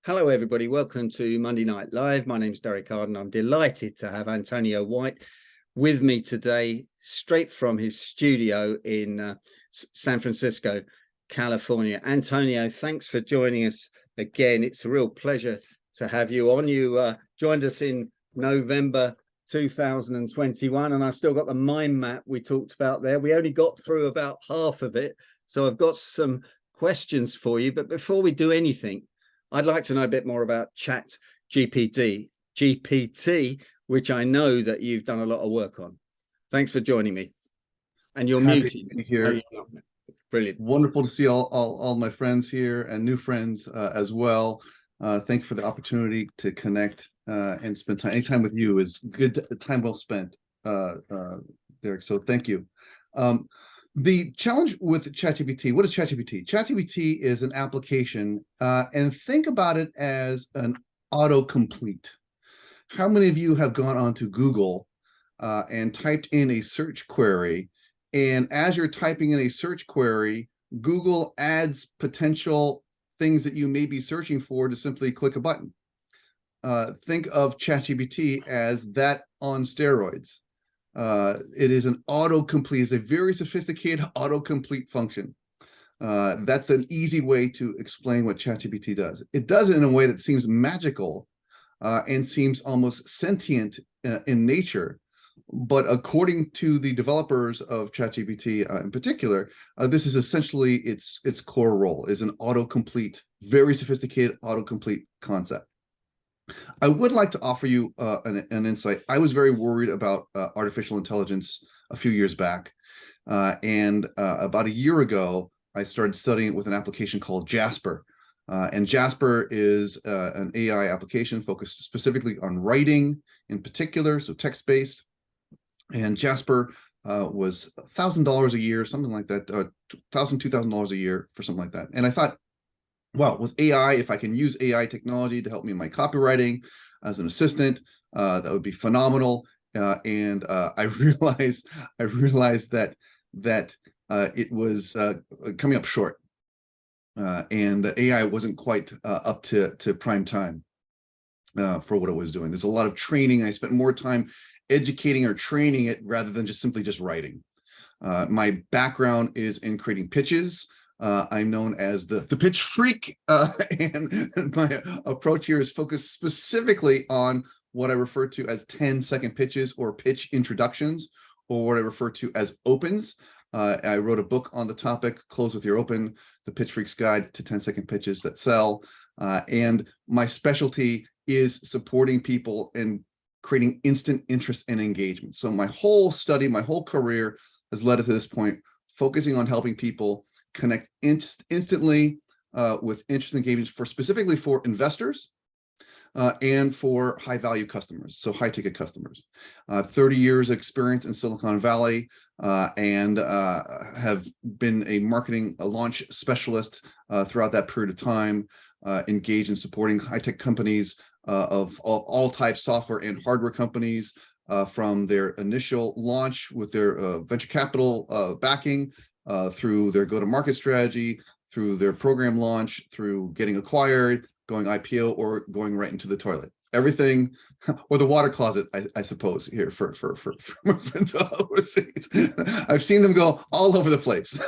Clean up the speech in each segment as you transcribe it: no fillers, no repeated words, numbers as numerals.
Hello, everybody. Welcome to Monday Night Live. My name is Derek Arden. I'm delighted to have Antonio White with me today, straight from his studio in San Francisco, California. Antonio, thanks for joining us again. It's a real pleasure to have you on. You joined us in November 2021, and I've still got the mind map we talked about there. We only got through about half of it, so I've got some questions for you. But before we do anything, I'd like to know a bit more about ChatGPT, which I know that you've done a lot of work on. Thanks for joining me. And you're Happy muted. to be here. Brilliant. Wonderful to see all my friends here and new friends as well. Thank you for the opportunity to connect and spend time with you. Is good time well spent, Derek. So thank you. The challenge with ChatGPT, what is ChatGPT? ChatGPT is an application, and think about it as an autocomplete. How many of you have gone onto Google and typed in a search query, and as you're typing in a search query, Google adds potential things that you may be searching for to simply click a button? Think of ChatGPT as that on steroids. It is an autocomplete. It's a very sophisticated autocomplete function. That's an easy way to explain what ChatGPT does. It does it in a way that seems magical and seems almost sentient in nature. But according to the developers of ChatGPT in particular, this is essentially its core role is an autocomplete, very sophisticated autocomplete concept. I would like to offer you an insight. I was very worried about artificial intelligence a few years back. And about a year ago, I started studying it with an application called Jasper. And Jasper is an AI application focused specifically on writing in particular, so text-based. And Jasper was $1,000 a year, something like that, $2,000 a year for something like that. And I thought, well, with AI, if I can use AI technology to help me in my copywriting as an assistant, that would be phenomenal. And I realized that it was coming up short, and that AI wasn't quite up to prime time for what it was doing. There's a lot of training. I spent more time educating or training it rather than just simply writing. My background is in creating pitches. I'm known as the pitch freak, and my approach here is focused specifically on what I refer to as 10-second pitches or pitch introductions, or what I refer to as opens. I wrote a book on the topic, Close with Your Open, The Pitch Freak's Guide to 10-Second Pitches That Sell. And my specialty is supporting people in creating instant interest and engagement. So my whole study, my whole career has led to this point, focusing on helping people connect instantly with interest and engagement specifically for investors and for high value customers, so high ticket customers. 30 years experience in Silicon Valley, and have been a launch specialist throughout that period of time, engaged in supporting high tech companies of all types, software and hardware companies, from their initial launch with their venture capital backing, through their go-to-market strategy, through their program launch, through getting acquired, going IPO, or going right into the toilet. Everything, or the water closet, I suppose, here for my friends overseas. I've seen them go all over the place.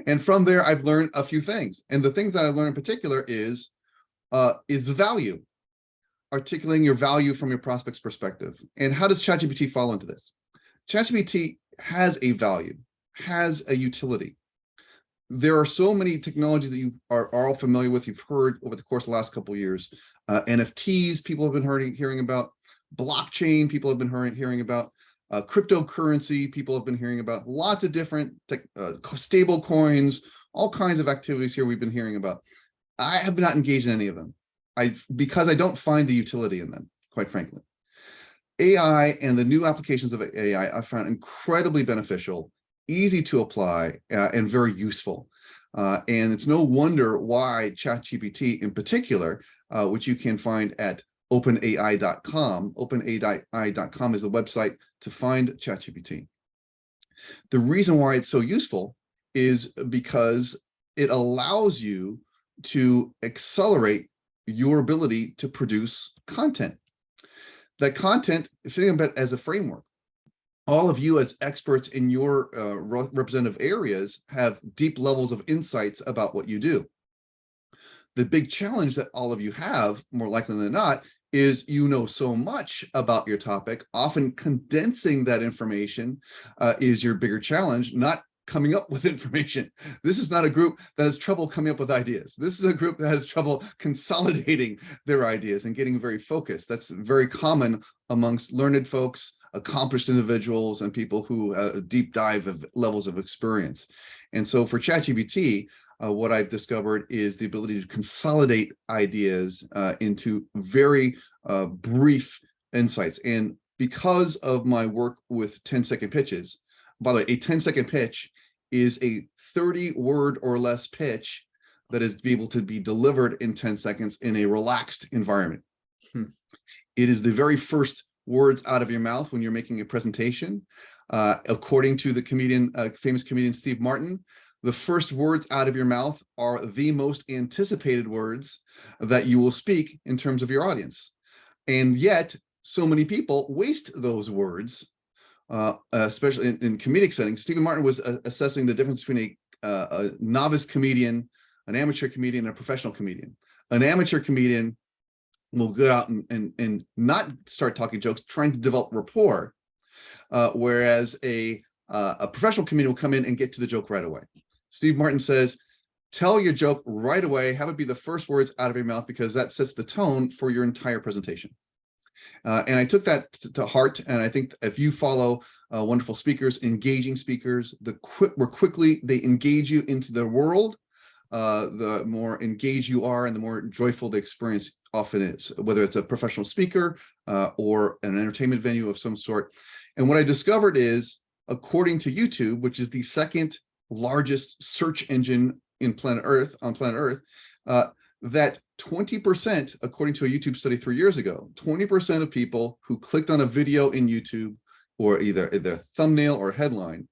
And from there, I've learned a few things. And the things that I learned in particular is the value, articulating your value from your prospect's perspective. And how does ChatGPT fall into this? ChatGPT has a value, has a utility. There are so many technologies that you are all familiar with. You've heard over the course of the last couple of years. NFTs, people have been hearing about. Blockchain, people have been hearing about. Cryptocurrency, people have been hearing about. Lots of different stable coins, all kinds of activities here we've been hearing about. I have not engaged in any of them because I don't find the utility in them, quite frankly. AI and the new applications of AI I found incredibly beneficial, easy to apply, and very useful. And it's no wonder why ChatGPT in particular, which you can find at openai.com. Openai.com is the website to find ChatGPT. The reason why it's so useful is because it allows you to accelerate your ability to produce content. That content, if you think about it as a framework, all of you as experts in your representative areas have deep levels of insights about what you do. The big challenge that all of you have, more likely than not, is you know so much about your topic. Often condensing that information is your bigger challenge, not coming up with information. This is not a group that has trouble coming up with ideas. This is a group that has trouble consolidating their ideas and getting very focused. That's very common amongst learned folks, accomplished individuals, and people who deep dive of levels of experience. And so for ChatGPT, what I've discovered is the ability to consolidate ideas into very brief insights. And because of my work with 10-second pitches, by the way, a 10-second pitch is a 30-word or less pitch that is able to be delivered in 10 seconds in a relaxed environment. It is the very first words out of your mouth when you're making a presentation. According to the comedian, famous comedian Steve Martin, the first words out of your mouth are the most anticipated words that you will speak in terms of your audience. And yet, so many people waste those words, especially in comedic settings. Stephen Martin was assessing the difference between a novice comedian, an amateur comedian, and a professional comedian. An amateur comedian will go out and not start talking jokes, trying to develop rapport, whereas a professional comedian will come in and get to the joke right away. Steve Martin says, tell your joke right away, have it be the first words out of your mouth, because that sets the tone for your entire presentation. And I took that to heart. And I think if you follow wonderful speakers, engaging speakers, the more quickly they engage you into their world, the more engaged you are and the more joyful the experience often is, whether it's a professional speaker or an entertainment venue of some sort. And what I discovered is, according to YouTube, which is the second largest search engine in planet Earth, that 20%, according to a YouTube study 3 years ago, 20% of people who clicked on a video in YouTube, or either their thumbnail or headline,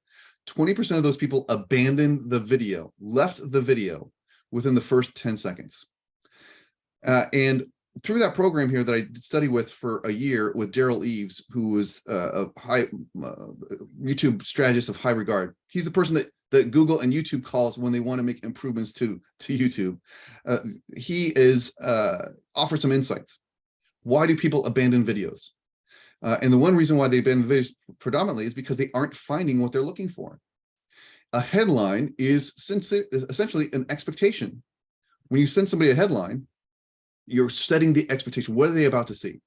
20% of those people abandoned the video, left the video within the first 10 seconds. And through that program here that I studied with for a year with Daryl Eves, who was a high YouTube strategist of high regard. He's the person that Google and YouTube calls when they want to make improvements to YouTube. He is offered some insights. Why do people abandon videos? And the one reason why they abandon videos predominantly is because they aren't finding what they're looking for. A headline is essentially an expectation. When you send somebody a headline, you're setting the expectation. What are they about to see?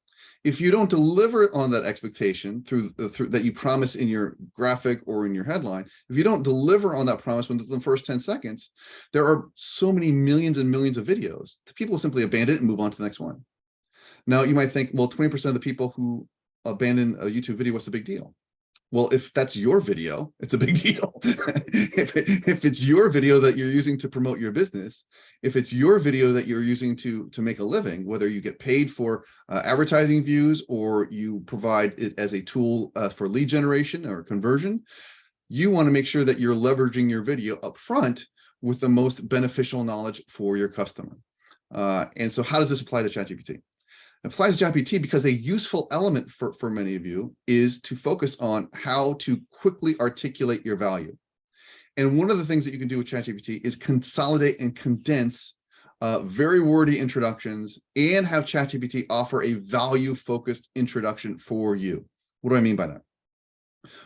If you don't deliver on that expectation through that you promise in your graphic or in your headline, if you don't deliver on that promise within the first 10 seconds, there are so many millions and millions of videos that people will simply abandon it and move on to the next one. Now, you might think, well, 20% of the people who abandon a YouTube video, what's the big deal? Well, if that's your video, it's a big deal. If it's your video that you're using to promote your business, if it's your video that you're using to make a living, whether you get paid for advertising views or you provide it as a tool for lead generation or conversion, you want to make sure that you're leveraging your video up front with the most beneficial knowledge for your customer. And so how does this apply to ChatGPT? It applies to ChatGPT because a useful element for many of you is to focus on how to quickly articulate your value. And one of the things that you can do with ChatGPT is consolidate and condense very wordy introductions and have ChatGPT offer a value-focused introduction for you. What do I mean by that?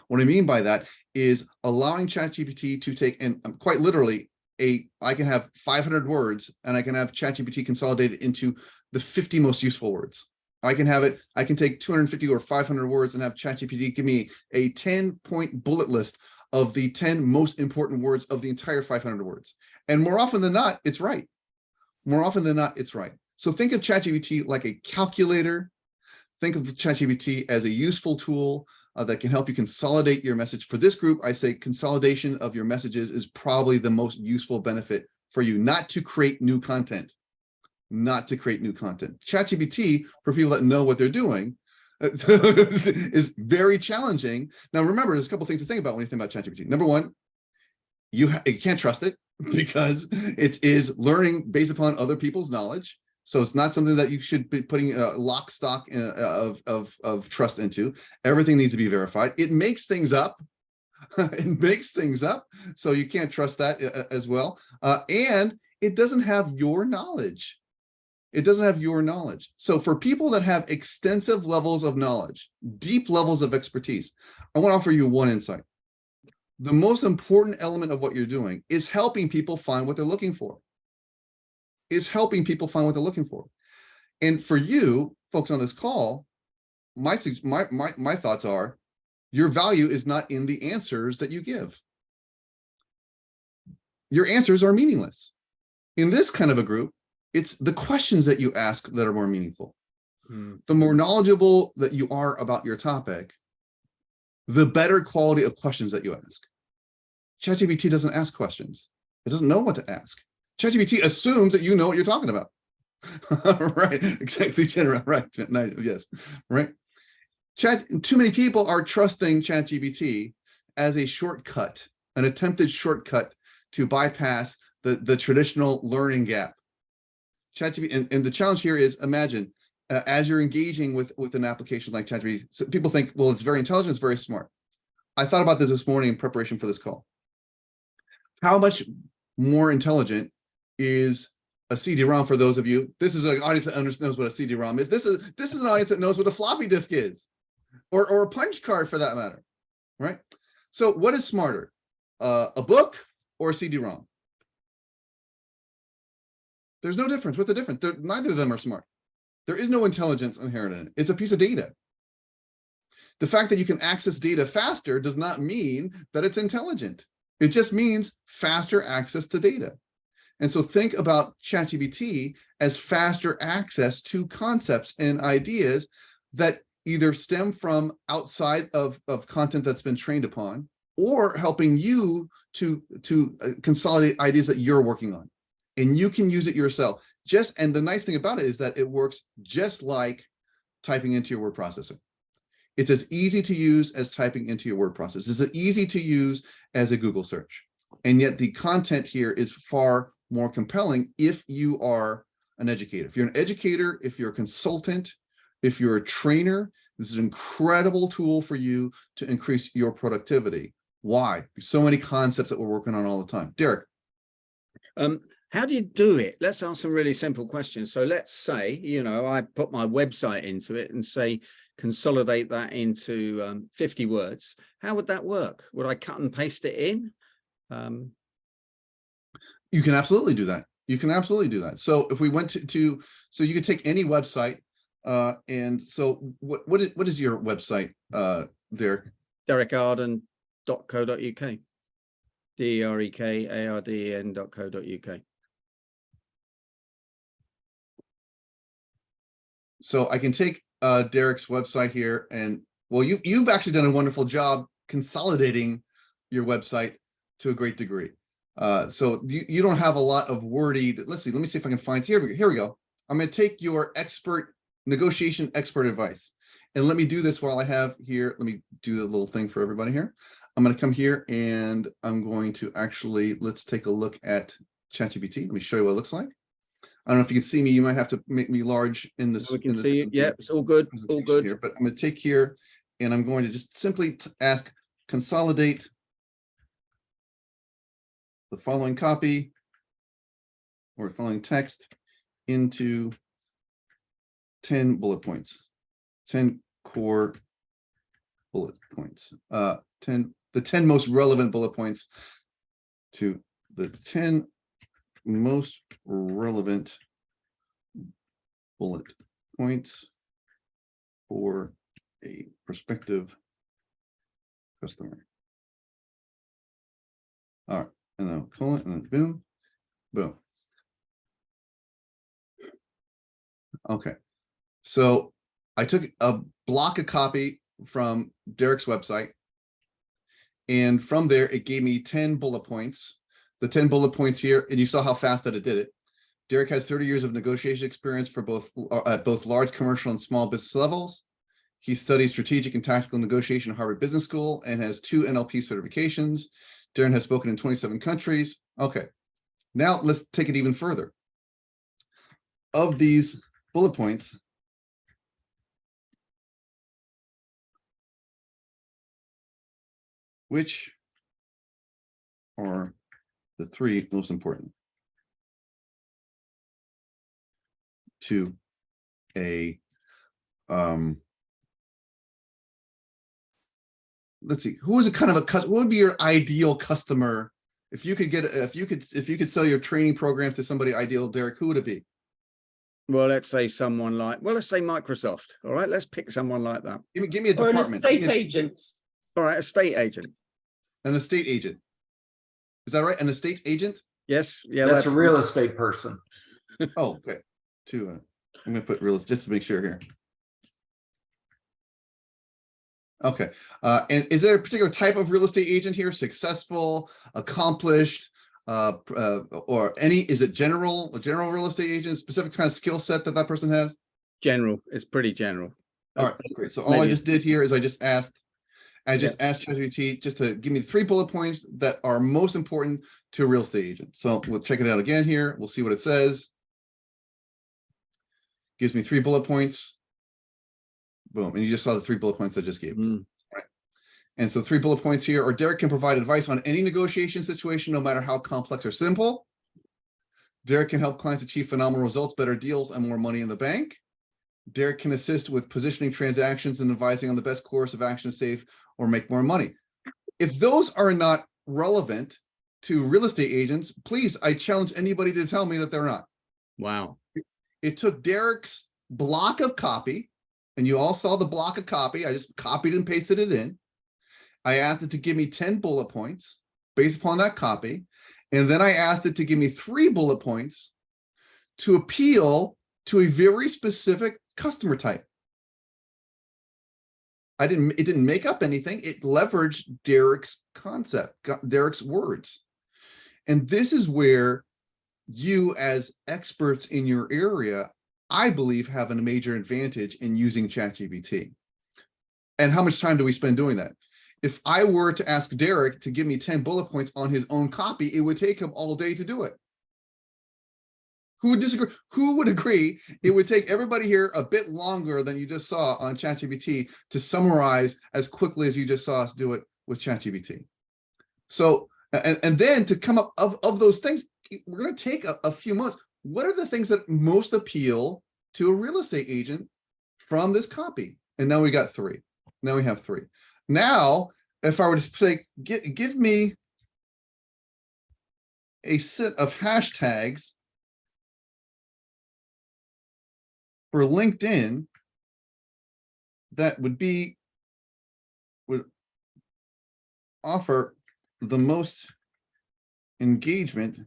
What I mean by that is allowing ChatGPT to take, and quite literally, I can have 500 words and I can have ChatGPT consolidated into the 50 most useful words. I can take 250 or 500 words and have ChatGPT give me a 10-point bullet list of the 10 most important words of the entire 500 words. And more often than not, it's right. More often than not, it's right. So think of ChatGPT like a calculator. Think of ChatGPT as a useful tool that can help you consolidate your message. For this group, I say consolidation of your messages is probably the most useful benefit for you, not to create new content. Not to create new content. ChatGPT, for people that know what they're doing, is very challenging. Now, remember, there's a couple things to think about when you think about ChatGPT. Number one, you can't trust it. because it is learning based upon other people's knowledge. So it's not something that you should be putting a lock stock of trust into. Everything needs to be verified. It makes things up. It makes things up. So you can't trust that as well. And it doesn't have your knowledge. It doesn't have your knowledge. So for people that have extensive levels of knowledge, deep levels of expertise, I want to offer you one insight. The most important element of what you're doing is helping people find what they're looking for. Is helping people find what they're looking for. And for you folks on this call, my thoughts are, your value is not in the answers that you give. Your answers are meaningless. In this kind of a group, it's the questions that you ask that are more meaningful. The more knowledgeable that you are about your topic, the better quality of questions that you ask. ChatGPT doesn't ask questions. It doesn't know what to ask. ChatGPT assumes that you know what you're talking about. Right, exactly, right, yes, right. Too many people are trusting ChatGPT as a shortcut, an attempted shortcut to bypass the traditional learning gap. ChatGPT, and the challenge here is, imagine, as you're engaging with an application like ChatGPT, so people think, well, it's very intelligent, it's very smart. I thought about this morning in preparation for this call. How much more intelligent is a CD-ROM for those of you? This is an audience that knows what a CD-ROM is. This is an audience that knows what a floppy disk is, or a punch card for that matter, right? So what is smarter, a book or a CD-ROM? There's no difference. What's the difference? Neither of them are smart. There is no intelligence inherent in it. It's a piece of data. The fact that you can access data faster does not mean that it's intelligent. It just means faster access to data. And so think about ChatGPT as faster access to concepts and ideas that either stem from outside of content that's been trained upon, or helping you to consolidate ideas that you're working on. And you can use it yourself. And the nice thing about it is that it works just like typing into your word processor. It's as easy to use as typing into your word processor. It's as easy to use as a Google search. And yet the content here is far more compelling if you are an educator. If you're an educator, if you're a consultant, if you're a trainer, this is an incredible tool for you to increase your productivity. Why? So many concepts that we're working on all the time. Derek. How do you do it? Let's ask some really simple questions. So let's say, I put my website into it and say, consolidate that into 50 words. How would that work? Would I cut and paste it in? You can absolutely do that. You can absolutely do that. So if we went so you could take any website, and so what is your website, Derek? DerekArden.co.uk. DerekArden.co.uk. So I can take Derek's website here, and well, you've actually done a wonderful job consolidating your website to a great degree. So you don't have a lot of wordy. Let's see. Let me see if I can find. Here we go. I'm going to take your negotiation expert advice, and let me do this while I have here. Let me do the little thing for everybody here. I'm going to come here and I'm going to actually, let's take a look at ChatGPT. Let me show you what it looks like. I don't know if you can see me. You might have to make me large in this. We can see it. Yeah, it's all good. All good. Here, but I'm going to take here and I'm going to just simply ask, consolidate the following copy or following text into 10 bullet points, 10 core bullet points, the 10 most relevant bullet points to the 10 most relevant bullet points for a prospective customer. All right, and then colon, and then boom, boom. Okay, so I took a block of copy from Derek's website, and from there it gave me 10 bullet points. The 10 bullet points here, and you saw how fast that it did it. Derek has 30 years of negotiation experience for at both large commercial and small business levels. He studied strategic and tactical negotiation at Harvard Business School and has 2 NLP certifications. Darren has spoken in 27 countries. Okay, Now let's take it even further. Of these bullet points, which are the three most important to a let's see, who is a kind of a what would be your ideal customer if you could get if you could sell your training program to somebody ideal, Derek, who would it be? Well, let's say someone like, well, let's say Microsoft. All right, let's pick someone like that. Give me a department. Or an estate agent. All right, estate agent. An estate agent. Is that right? An estate agent? Yes. Yeah, That's a real estate person. Oh, okay. I'm going to put real estate just to make sure here. Okay. And is there a particular type of real estate agent here? Successful, accomplished, or any? Is it a general real estate agent? Specific kind of skill set that person has? General. It's pretty general. All right, great. So all I just did here is I just asked ChatGPT just to give me 3 bullet points that are most important to a real estate agent. So we'll check it out again here. We'll see what it says. Gives me 3 bullet points. Boom. And you just saw the 3 bullet points I just gave us. Right. And so 3 bullet points here, or Derek can provide advice on any negotiation situation, no matter how complex or simple. Derek can help clients achieve phenomenal results, better deals, and more money in the bank. Derek can assist with positioning transactions and advising on the best course of action to save or make more money. If those are not relevant to real estate agents, please, I challenge anybody to tell me that they're not. Wow. It took Derek's block of copy, and you all saw the block of copy. I just copied and pasted it in. I asked it to give me 10 bullet points based upon that copy. And then I asked it to give me 3 bullet points to appeal to a very specific customer type. It didn't make up anything. It leveraged Derek's concept, Derek's words. And this is where you, as experts in your area, I believe, have a major advantage in using ChatGPT. And how much time do we spend doing that? If I were to ask Derek to give me 10 bullet points on his own copy, it would take him all day to do it. Who would disagree? Who would agree it would take everybody here a bit longer than you just saw on ChatGPT to summarize as quickly as you just saw us do it with ChatGPT? So, and then to come up of those things, we're going to take a few months. What are the things that most appeal to a real estate agent from this copy? And now we got 3. Now we have 3. Now, if I were to say, give me a set of hashtags for LinkedIn that would offer the most engagement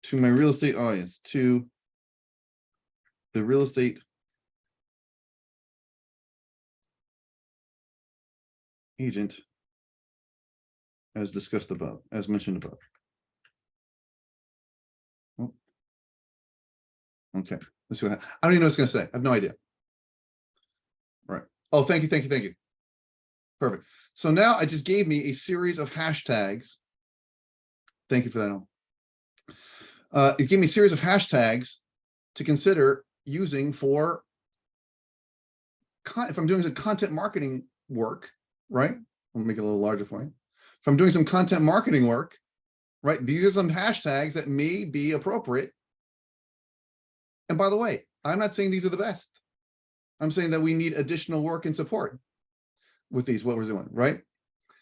to my real estate audience, to the real estate agent, as discussed above, as mentioned above. Oh. Okay, let's see what happens. I don't even know what it's going to say. I have no idea. Right. Oh, thank you. Perfect. So now it just gave me a series of hashtags. Thank you for that. It gave me a series of hashtags to consider using for if I'm doing some content marketing work, right? I'll make it a little larger for you. If I'm doing some content marketing work, right? These are some hashtags that may be appropriate. And by the way, I'm not saying these are the best. I'm saying that we need additional work and support with these, what we're doing, right?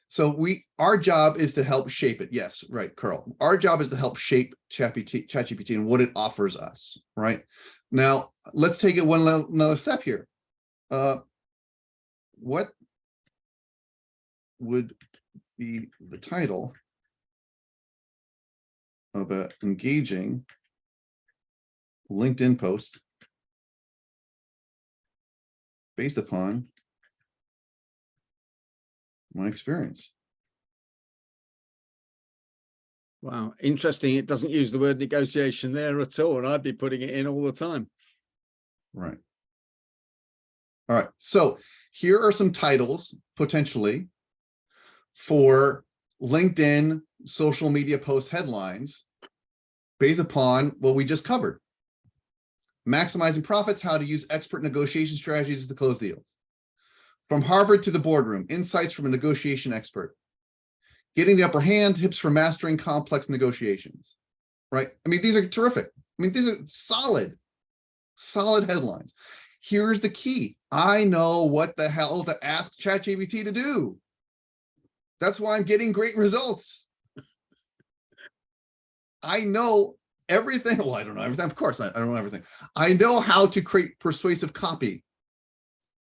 So our job is to help shape it. Yes, right, Carl. Our job is to help shape ChatGPT and what it offers us, right? Now, let's take it another step here. What would be the title of an engaging LinkedIn post based upon my experience? Wow, interesting. It doesn't use the word negotiation there at all, and I'd be putting it in all the time. Right. All right. So here are some titles potentially for LinkedIn social media post headlines based upon what we just covered. Maximizing profits, how to use expert negotiation strategies to close deals. From Harvard to the boardroom, insights from a negotiation expert. Getting the upper hand, tips for mastering complex negotiations, right? I mean, these are terrific. I mean, these are solid headlines. Here's the key. I know what the hell to ask ChatGPT to do. That's why I'm getting great results. I know everything. Well, I don't know everything. Of course, I don't know everything. I know how to create persuasive copy.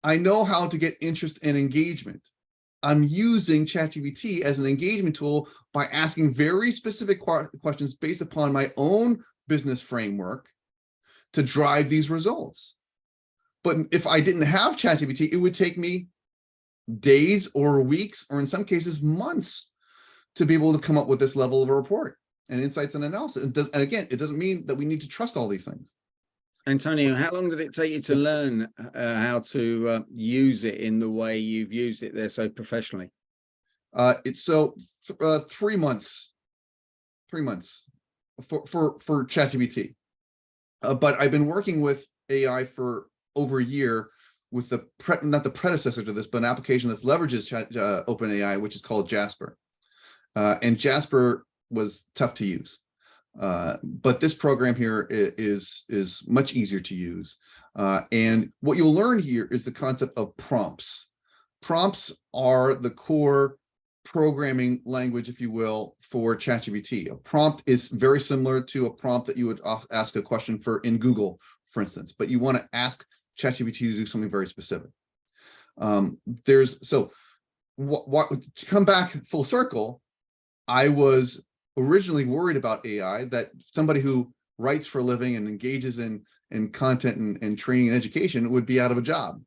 I know how to get interest and engagement. I'm using ChatGPT as an engagement tool by asking very specific questions based upon my own business framework to drive these results. But if I didn't have ChatGPT, it would take me days or weeks, or in some cases months, to be able to come up with this level of a report and insights and analysis. And again, it doesn't mean that we need to trust all these things. Antonio, how long did it take you to learn how to use it in the way you've used it there so professionally? It's 3 months. 3 months for ChatGPT. But I've been working with AI for over a year with not the predecessor to this, but an application that leverages OpenAI, which is called Jasper. And Jasper was tough to use. But this program here is much easier to use. And what you'll learn here is the concept of prompts. Prompts are the core programming language, if you will, for ChatGPT. A prompt is very similar to a prompt that you would ask a question for in Google, for instance, but you want to ask ChatGPT to do something very specific. To come back full circle, I was originally worried about AI, that somebody who writes for a living and engages in content and training and education would be out of a job.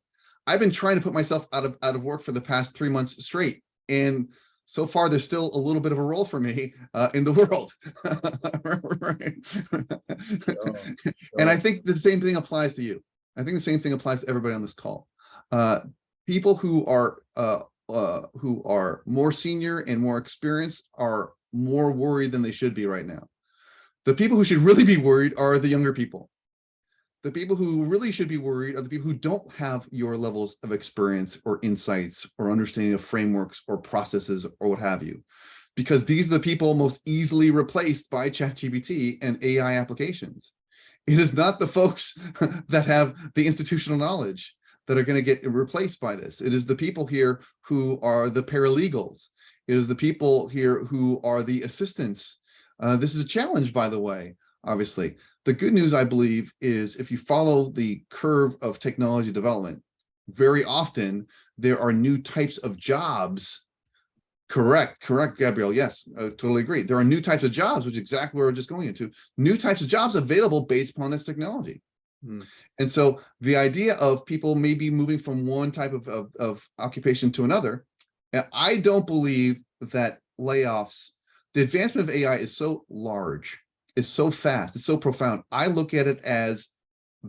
I've been trying to put myself out of work for the past 3 months straight, and so far there's still a little bit of a role for me in the world. Sure. And I think the same thing applies to you. I think the same thing applies to everybody on this call. People who are more senior and more experienced are more worried than they should be right now. The people who should really be worried are the younger people. The people who really should be worried are the people who don't have your levels of experience or insights or understanding of frameworks or processes or what have you, because these are the people most easily replaced by ChatGPT and AI applications. It is not the folks that have the institutional knowledge that are going to get replaced by this. It is the people here who are the paralegals. It is the people here who are the assistants. This is a challenge, by the way, obviously. The good news, I believe, is if you follow the curve of technology development, very often there are new types of jobs. Correct, Gabrielle. Yes, I totally agree. There are new types of jobs, which is exactly what we're just going into. New types of jobs available based upon this technology. And so the idea of people maybe moving from one type of occupation to another, I don't believe that layoffs, the advancement of AI is so large, it's so fast, it's so profound. I look at it as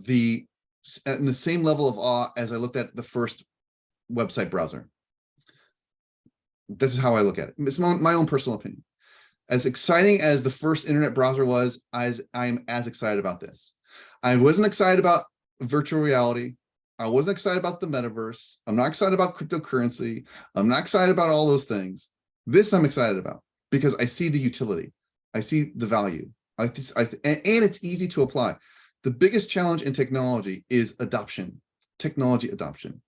in the same level of awe as I looked at the first website browser. This is how I look at it. It's my own personal opinion. As exciting as the first internet browser was, I'm as excited about this. I wasn't excited about virtual reality. I wasn't excited about the metaverse. I'm not excited about cryptocurrency. I'm not excited about all those things. This I'm excited about because I see the utility. I see the value. And it's easy to apply. The biggest challenge in technology is adoption, technology adoption.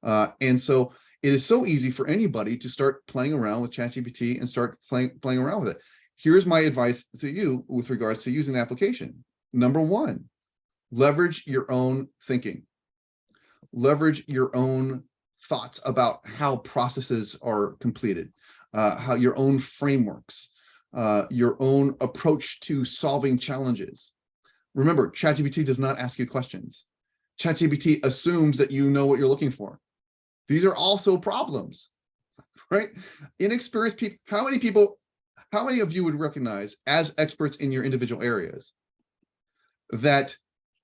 And so it is so easy for anybody to start playing around with ChatGPT and start playing around with it. Here's my advice to you with regards to using the application. Number one, leverage your own thinking. Leverage your own thoughts about how processes are completed, how your own frameworks, your own approach to solving challenges. Remember, ChatGPT does not ask you questions. ChatGPT assumes that you know what you're looking for. These are also problems, right? Inexperienced people, how many of you would recognize as experts in your individual areas that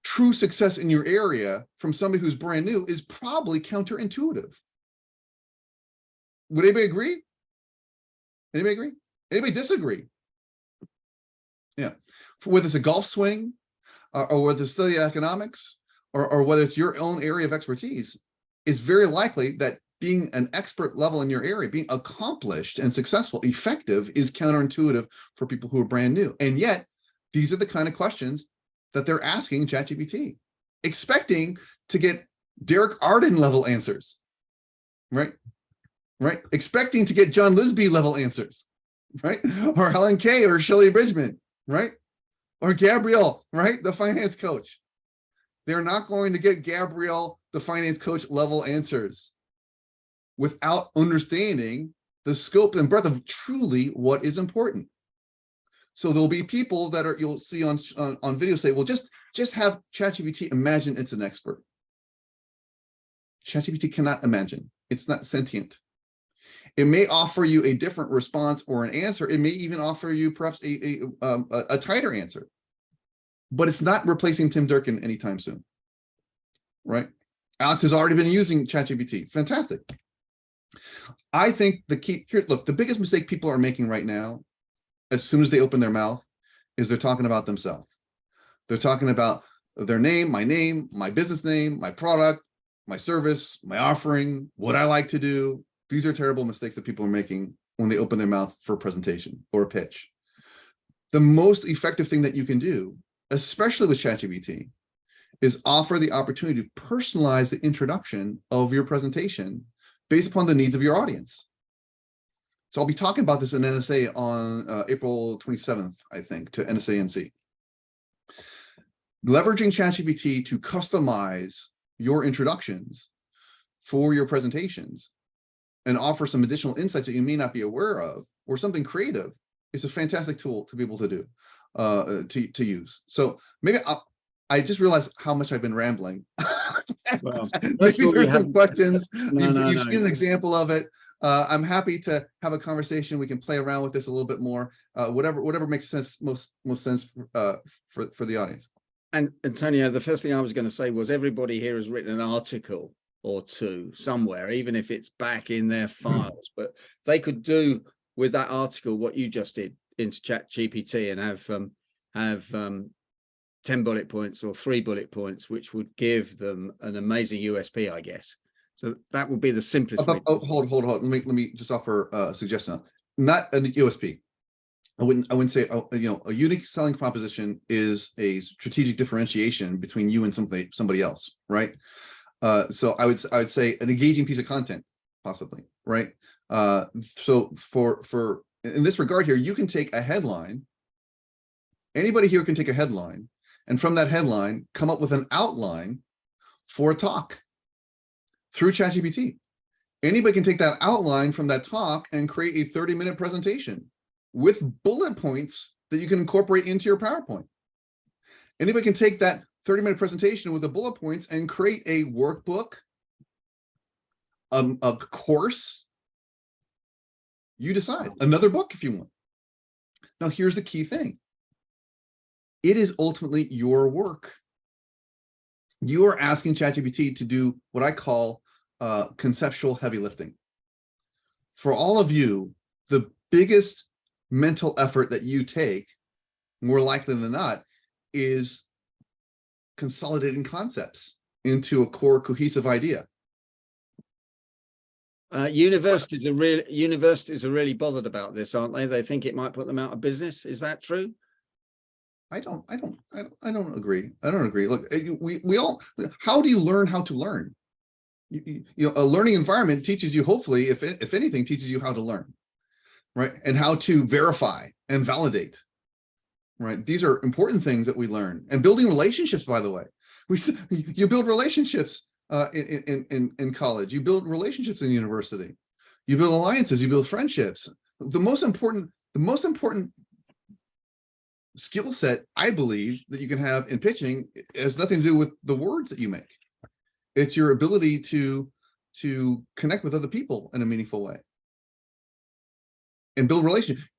true success in your area from somebody who's brand new is probably counterintuitive? Would anybody agree? Anybody agree? Anybody disagree? Yeah. Whether it's a golf swing, or whether it's study economics, or whether it's your own area of expertise, it's very likely that being an expert level in your area, being accomplished and successful, effective, is counterintuitive for people who are brand new. And yet, these are the kind of questions that they're asking ChatGPT, expecting to get Derek Arden level answers, right? Right? Expecting to get John Lisby level answers, right? Or Helen Kay or Shelley Bridgman, right? Or Gabrielle, right? The finance coach. They're not going to get Gabrielle, the finance coach level answers without understanding the scope and breadth of truly what is important. So there'll be people that are, you'll see on video say, well, just have ChatGPT imagine it's an expert. ChatGPT cannot imagine. It's not sentient. It may offer you a different response or an answer. It may even offer you perhaps a tighter answer, but it's not replacing Tim Durkin anytime soon, right? Alex has already been using ChatGPT. Fantastic. I think the key here, look, the biggest mistake people are making right now, as soon as they open their mouth, is they're talking about themselves. They're talking about their name, my business name, my product, my service, my offering, what I like to do. These are terrible mistakes that people are making when they open their mouth for a presentation or a pitch. The most effective thing that you can do, especially with ChatGPT, is offer the opportunity to personalize the introduction of your presentation based upon the needs of your audience. So I'll be talking about this in NSA on April 27th, I think, to NSA-NC. Leveraging ChatGPT to customize your introductions for your presentations and offer some additional insights that you may not be aware of, or something creative, is a fantastic tool to be able to do, to use. So maybe I just realized how much I've been rambling. Well, maybe there's some questions. No, You've seen an example of it. I'm happy to have a conversation. We can play around with this a little bit more. Whatever makes sense, most sense for the audience. And Antonio, the first thing I was going to say was everybody here has written an article or two somewhere, even if it's back in their files, but they could do with that article what you just did into ChatGPT and have 10 bullet points or 3 bullet points, which would give them an amazing USP, I guess. So that would be the simplest way. Hold. Let me just offer a suggestion. Not a USP. I wouldn't say, a unique selling proposition is a strategic differentiation between you and somebody else, right? So I would say an engaging piece of content, possibly, right? So for in this regard here, you can take a headline. Anybody here can take a headline, and from that headline, come up with an outline for a talk through ChatGPT. Anybody can take that outline from that talk and create a 30-minute presentation with bullet points that you can incorporate into your PowerPoint. Anybody can take that 30-minute presentation with the bullet points and create a workbook, a course. You decide. Another book if you want. Now, here's the key thing. It is ultimately your work. You are asking ChatGPT to do what I call conceptual heavy lifting. For all of you, the biggest mental effort that you take, more likely than not, is consolidating concepts into a core cohesive idea. Universities are really bothered about this, aren't they? They think it might put them out of business. Is that true? I don't agree. I don't agree. Look, we all, how do you learn how to learn? A learning environment teaches you, hopefully, if anything, teaches you how to learn, right? And how to verify and validate, right? These are important things that we learn. And building relationships, by the way, you build relationships in college. You build relationships in university. You build alliances. You build friendships. The most important skill set, I believe, that you can have in pitching has nothing to do with the words that you make. It's your ability to connect with other people in a meaningful way and build relationships.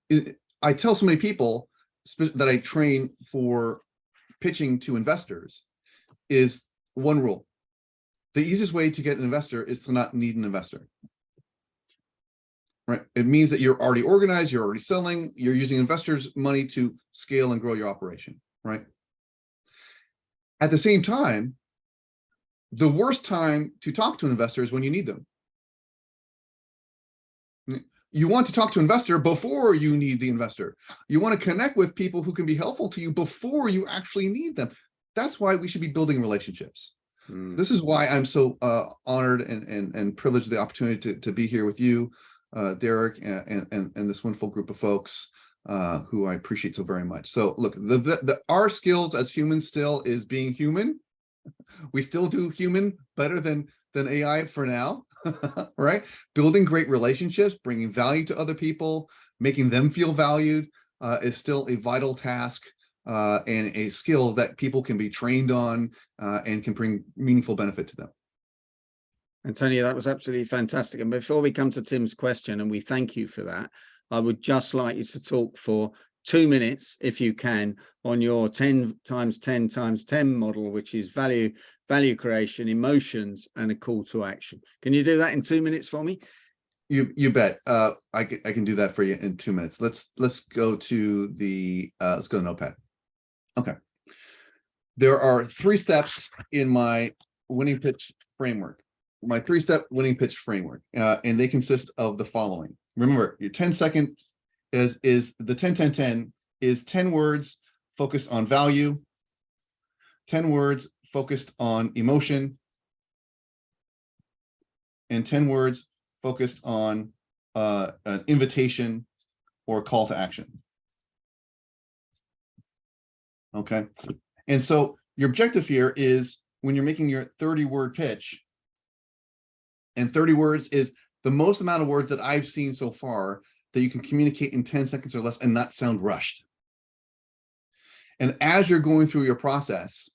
I tell so many people that I train for pitching to investors is one rule. The easiest way to get an investor is to not need an investor. right? It means that you're already organized, you're already selling, you're using investors' money to scale and grow your operation, right? At the same time, the worst time to talk to investors is when you need them. You want to talk to an investor before you need the investor. You want to connect with people who can be helpful to you before you actually need them. That's why we should be building relationships. This is why I'm so honored and privileged the opportunity to be here with you, Derek, and this wonderful group of folks who I appreciate so very much. So look, our skills as humans still is being human. We still do human better than AI for now, right? Building great relationships, bringing value to other people, making them feel valued is still a vital task and a skill that people can be trained on and can bring meaningful benefit to them. Antonio, that was absolutely fantastic. And before we come to Tim's question, and we thank you for that, I would just like you to talk for 2 minutes, if you can, on your 10 times 10 times 10 model, which is value creation, emotions, and a call to action. Can you do that in 2 minutes for me? You bet. I can do that for you in 2 minutes. Let's go to the let's go to Notepad. Okay. There are 3 steps in my winning pitch framework. My 3-step winning pitch framework, and they consist of the following. Remember, your 10-second is the 10-10-10 is 10 words focused on value, 10 words focused on emotion, and 10 words focused on an invitation or call to action. Okay. And so your objective here is when you're making your 30-word pitch, and 30 words is the most amount of words that I've seen so far that you can communicate in 10 seconds or less and not sound rushed. And as you're going through your process,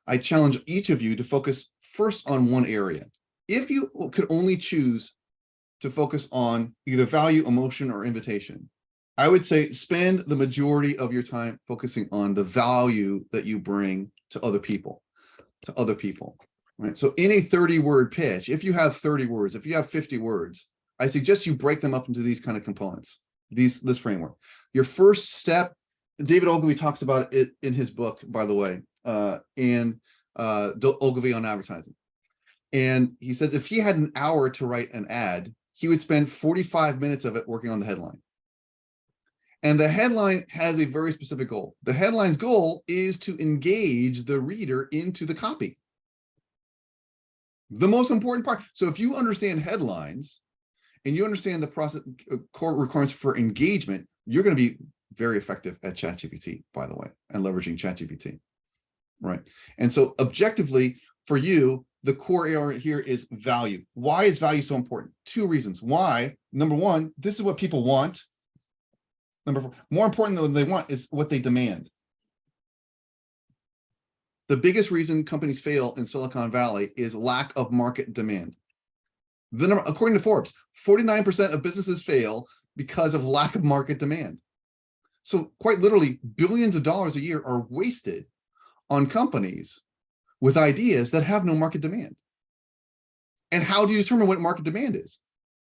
I challenge each of you to focus first on one area. If you could only choose to focus on either value, emotion, or invitation, I would say spend the majority of your time focusing on the value that you bring to other people, right? So in a 30-word pitch, if you have 30 words, if you have 50 words, I suggest you break them up into these kind of components, this framework. Your first step, David Ogilvy talks about it in his book, by the way, Ogilvy on Advertising. And he says if he had an hour to write an ad, he would spend 45 minutes of it working on the headline. And the headline has a very specific goal. The headline's goal is to engage the reader into the copy. The most important part. So if you understand headlines and you understand the process, core requirements for engagement, you're going to be very effective at ChatGPT, by the way, and leveraging ChatGPT, right? And so objectively for you, the core area here is value. Why is value so important? 2 reasons. Why? Number 1, this is what people want. Number 4, more important than what they want is what they demand. The biggest reason companies fail in Silicon Valley is lack of market demand. According to Forbes, 49% of businesses fail because of lack of market demand. So quite literally, billions of dollars a year are wasted on companies with ideas that have no market demand. And how do you determine what market demand is?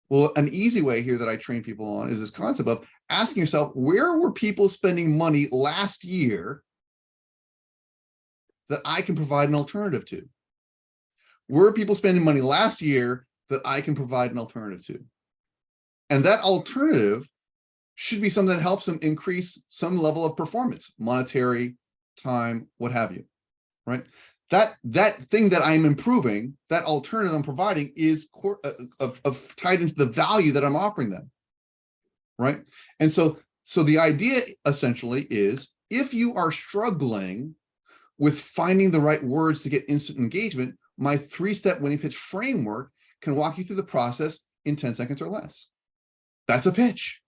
Well, an easy way here that I train people on is this concept of asking yourself, where were people spending money last year that I can provide an alternative to? Where are people spending money last year that I can provide an alternative to? And that alternative should be something that helps them increase some level of performance, monetary, time, what have you, right? That thing that I'm improving, that alternative I'm providing is tied into the value that I'm offering them, right? And so the idea essentially is if you are struggling with finding the right words to get instant engagement, my 3-step winning pitch framework can walk you through the process in 10 seconds or less. That's a pitch.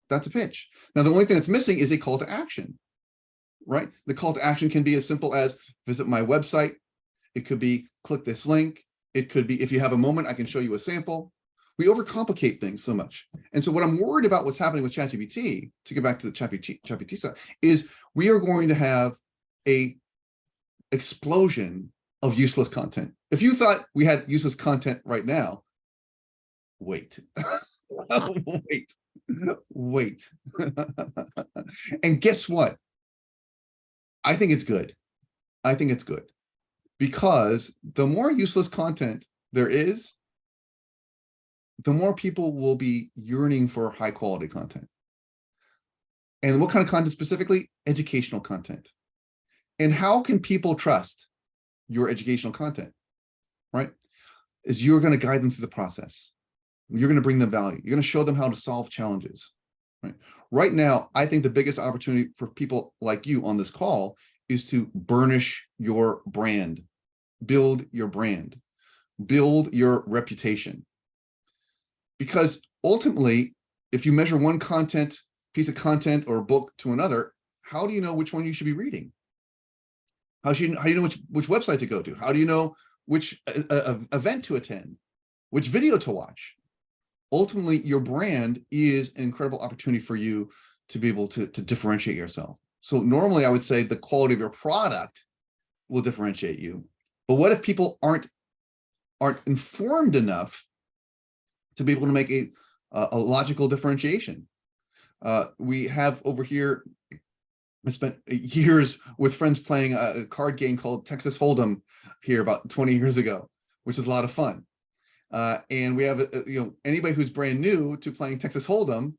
That's a pitch. Now, the only thing that's missing is a call to action, right? The call to action can be as simple as visit my website. It could be click this link. It could be, if you have a moment, I can show you a sample. We overcomplicate things so much. And so what I'm worried about what's happening with ChatGPT, to get back to the ChatGPT side, is we are going to have a explosion of useless content. If you thought we had useless content right now, wait, wait, wait. And guess what? I think it's good. I think it's good because the more useless content there is, the more people will be yearning for high quality content. And what kind of content specifically? Educational content. And how can people trust your educational content, right? Is you're going to guide them through the process. You're going to bring them value. You're going to show them how to solve challenges, right? Right now, I think the biggest opportunity for people like you on this call is to burnish your brand, build your brand, build your reputation. Because ultimately, if you measure one piece of content or book to another, how do you know which one you should be reading? How do you know which website to go to? How do you know which event to attend, which video to watch? Ultimately, your brand is an incredible opportunity for you to be able to differentiate yourself. So normally I would say the quality of your product will differentiate you. But what if people aren't informed enough to be able to make a logical differentiation? We have over here, I spent years with friends playing a card game called Texas Hold'em here about 20 years ago, which is a lot of fun. And we have, anybody who's brand new to playing Texas Hold'em,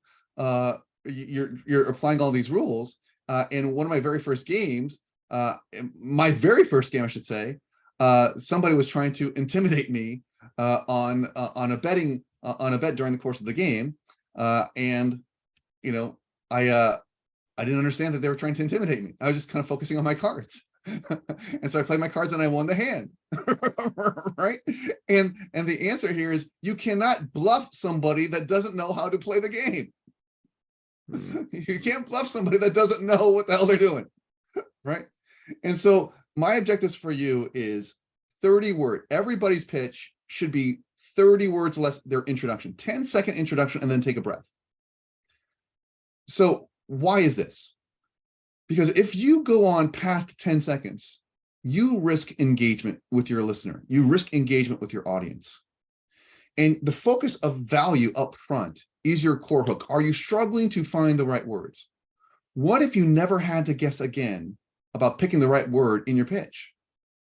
you're applying all these rules. And one of my very first games, I should say, somebody was trying to intimidate me on a bet during the course of the game, and I didn't understand that they were trying to intimidate me. I was just kind of focusing on my cards. And so I played my cards and I won the hand. Right? And the answer here is you cannot bluff somebody that doesn't know how to play the game. You can't bluff somebody that doesn't know what the hell they're doing. Right? And so my objectives for you is 30 word. Everybody's pitch should be 30 words less their introduction, 10-second introduction, and then take a breath. So why is this? Because if you go on past 10 seconds, you risk engagement with your listener. You risk engagement with your audience. And the focus of value up front is your core hook. Are you struggling to find the right words? What if you never had to guess again about picking the right word in your pitch?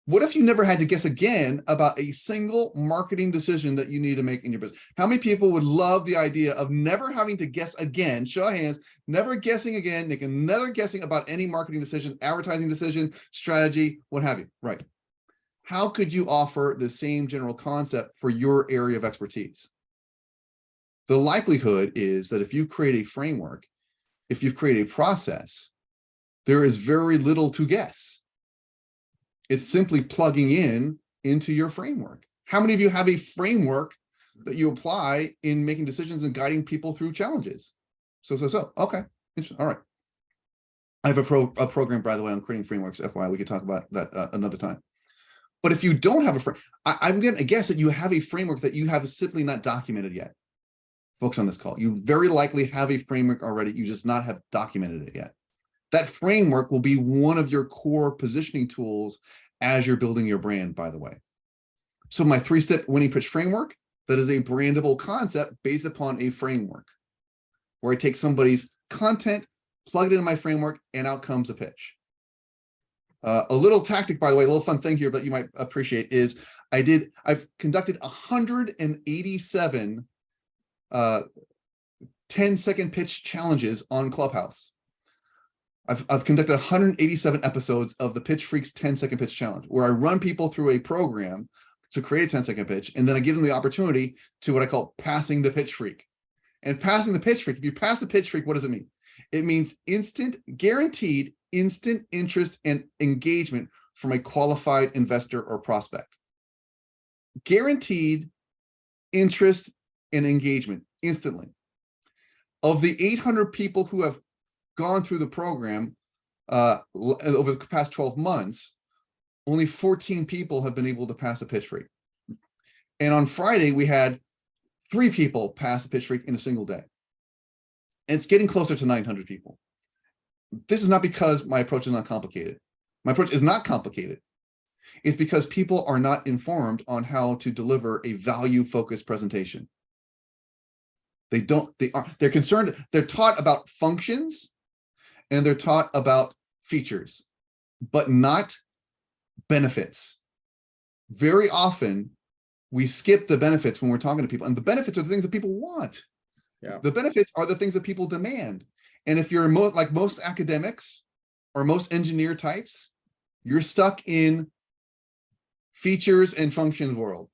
What if you never had to guess again about a single marketing decision that you need to make in your business? How many people would love the idea of never having to guess again? Show of hands, never guessing again, making another guessing about any marketing decision, advertising decision, strategy, what have you, right? How could you offer the same general concept for your area of expertise? The likelihood is that if you create a framework, if you create a process, there is very little to guess. It's simply plugging into your framework. How many of you have a framework that you apply in making decisions and guiding people through challenges? So. Okay, all right. I have a program, by the way, on creating frameworks. FYI, we could talk about that another time. But if you don't have a framework, I'm going to guess that you have a framework that you have simply not documented yet. Folks on this call, you very likely have a framework already. You just not have documented it yet. That framework will be one of your core positioning tools as you're building your brand, by the way. So my 3-step winning pitch framework, that is a brandable concept based upon a framework where I take somebody's content, plug it into my framework, and out comes a pitch. A little tactic, by the way, a little fun thing here that you might appreciate is I've conducted 187 10-second pitch challenges on Clubhouse. I've conducted 187 episodes of the Pitch Freaks 10-second pitch challenge, where I run people through a program to create a 10-second pitch, and then I give them the opportunity to what I call passing the pitch freak. And passing the pitch freak, if you pass the pitch freak, what does it mean? It means guaranteed instant interest and engagement from a qualified investor or prospect. Guaranteed interest and engagement instantly. Of the 800 people who have gone through the program over the past 12 months, only 14 people have been able to pass a pitch freak. And on Friday, we had 3 people pass the pitch freak in a single day. And it's getting closer to 900 people. This is not because my approach is not complicated. My approach is not complicated. It's because people are not informed on how to deliver a value-focused presentation. They're concerned. They're taught about functions and they're taught about features, but not benefits. Very often we skip the benefits when we're talking to people, and the benefits are the things that people want. Yeah. The benefits are the things that people demand. And if you're like most academics or most engineer types, you're stuck in features and functions world.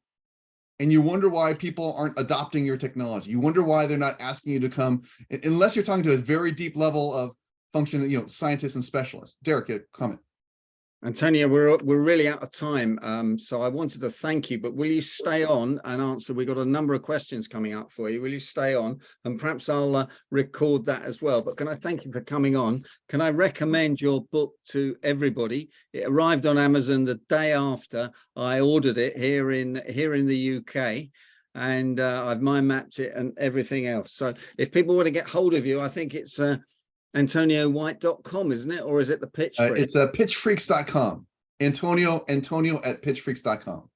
And you wonder why people aren't adopting your technology. You wonder why they're not asking you to come, unless you're talking to a very deep level of function, scientists and specialists. Derek, a comment. Antonio, we're really out of time, so I wanted to thank you, but will you stay on and answer? We've got a number of questions coming up for you. Will you stay on? And perhaps I'll record that as well. But can I thank you for coming on? Can I recommend your book to everybody? It arrived on Amazon the day after I ordered it here in the UK. And I've mind mapped it and everything else. So if people want to get hold of you, I think it's AntonioWhite.com, isn't it? Or is it the Pitch Freak? It's pitchfreaks.com. Antonio at pitchfreaks.com.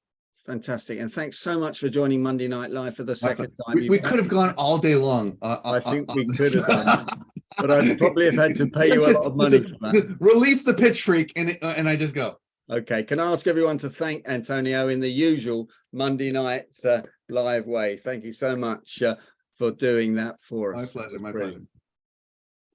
Fantastic. And thanks so much for joining Monday Night Live for the second time. We could have gone all day long. I think we could have done, but I'd probably have had to pay you a lot of money for that. Release the Pitch Freak and I just go. Okay. Can I ask everyone to thank Antonio in the usual Monday Night Live way? Thank you so much for doing that for us. My pleasure. My pleasure.